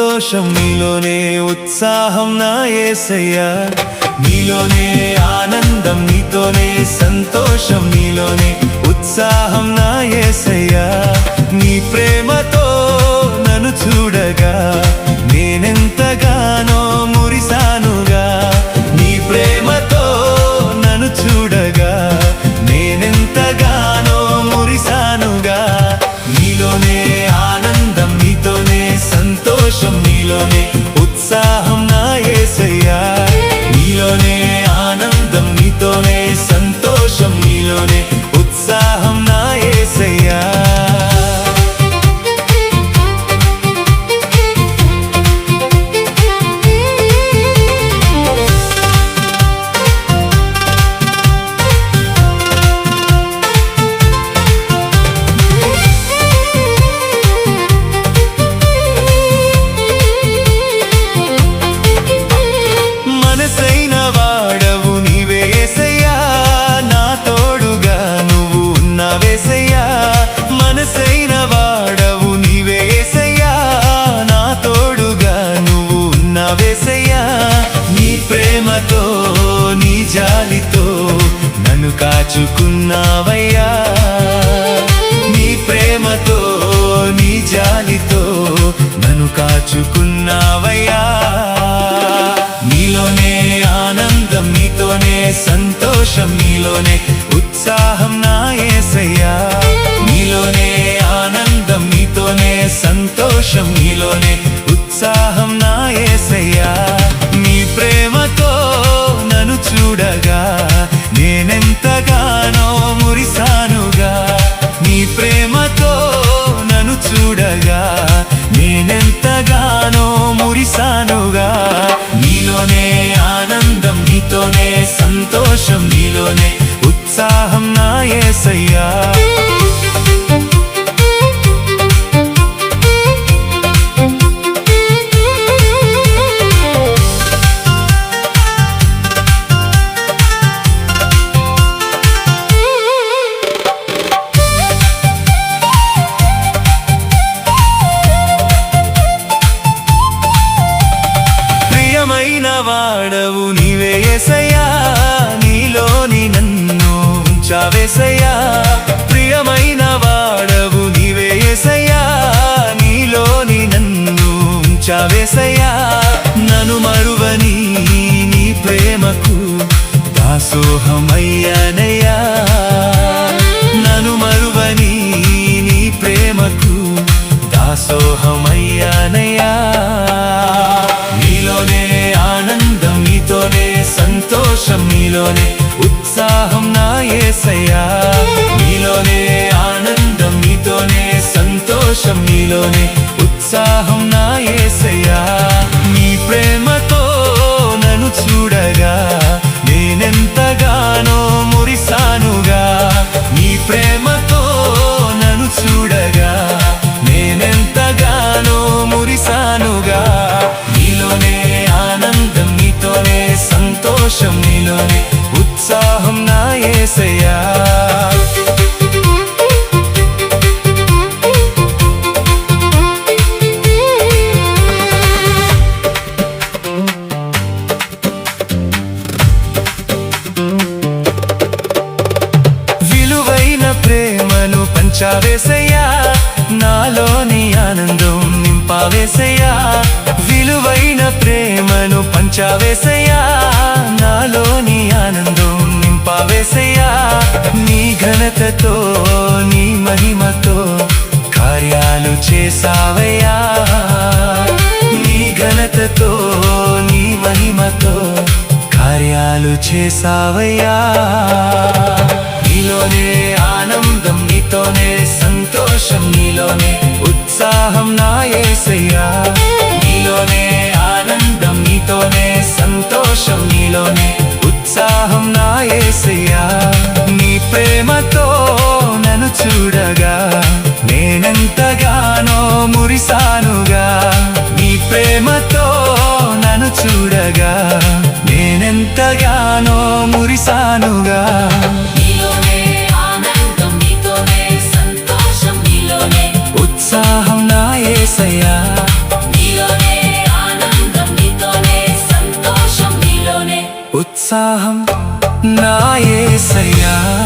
సంతోషం నీలోనే ఉత్సాహం నా యేసయ్యా నీలోనే ఆనందం నీతోనే సంతోషం నీలోనే ఉత్సాహం నా యేసయ్యా నీ ప్రేమతో నన్ను చూడగా నేనెంతగానో మురిసానుగా నీ ప్రేమతో నన్ను చూడగా నేనెంతగానో మురిసానుగా నీలోనే ఆనందం నీతోనే సంతోషం నీలోనే ఉత్సాహం నా యేసయ్యా నీలోనే ఆనందం నీతోనే సంతోషం నీలోనే ఉత్సాహం నా యేసయ్యా నీ ప్రేమతో నీ జాలితో నన్ను కాచుకున్నావయ్యా నీ ప్రేమతో నీ జాలితో నన్ను కాచుకున్నావయ్యా నీలోనే ఆనందం నీతోనే సంతోషం నీలోనే ఉత్సాహం నా యేసయ్యా నీలోనే ఆనందం నీతోనే సంతోషం నీలోనే ఉత్సాహం నా యేసయ్యా నీ ప్రేమతో నన్ను చూడగా నేనెంతగానో మురిసానుగా నీ ప్రేమతో నన్ను చూడగా నేనెంతగానో మురిసానుగా నీలోనే ఆనందం నీతోనే సంతోషం నీలోనే ఉత్సాహం నా యేసయ్యా వాడవు నీవే యేసయ్యా నీలోని నన్ను ఉంచావేసయ్యా ప్రియమైన వాడవు నీవే యేసయ్యా నీలోని నన్ను ఉంచావేసయ్యా నన్ను మరువని నీ ప్రేమకు దాసోహమయ్యానయ్యా నన్ను మరువని నీ ప్రేమకు దాసోహమయ్యానయ్యా నీలోనే ఆనందం నీతోనే సంతోషం నీలోనే ఉత్సాహం నా యేసయ్యా నీలోనే ఆనందం నీతోనే సంతోషం నీలోనే ఉత్సాహం నా యేసయ్యా నీ ప్రేమతో నన్ను చూడగా నేనెంతగానో మురిసానుగా నీ ప్రేమతో నన్ను చూడగా నేనెంతగానో మురిసానుగా నీలోనే ఆనందం నీతోనే సంతోషం నీలోనే ఉత్సాహం నా యేసయ్యా విలువైన ప్రేమను పంచావేసయ్యా నాలోని ఆనందం నింపావేసయ్యా విలువైన ప్రేమను పంచావేసయ్యా నాలోని ఆనందం నింపావేసయ్యా నీ ఘనతతో నీ మహిమతో కార్యాలు చేసావయ్యా నీ ఘనతతో నీ మహిమతో కార్యాలు చేసావయ్యా నీలోనే ఆనందం నీతోనే సంతోషం నీలోనే ఉత్సాహం నా యేసయ్యా నీలోనే ఆనందం నీతోనే సంతోషం నీలోనే ఉత్సాహం నా యేసయ్యా నీ ప్రేమతో నన్ను చూడగా నేనెంతగానో మురిసానుగా నీ ప్రేమతో నన్ను చూడగా నేనెంతగానో మురిసానుగా నీలోనే ఆనందం నీతోనే సంతోషం నీలోనే ఉత్సాహం నా యేసయ్యా నీలోనే ఉత్సాహం నా యేసయ్యా.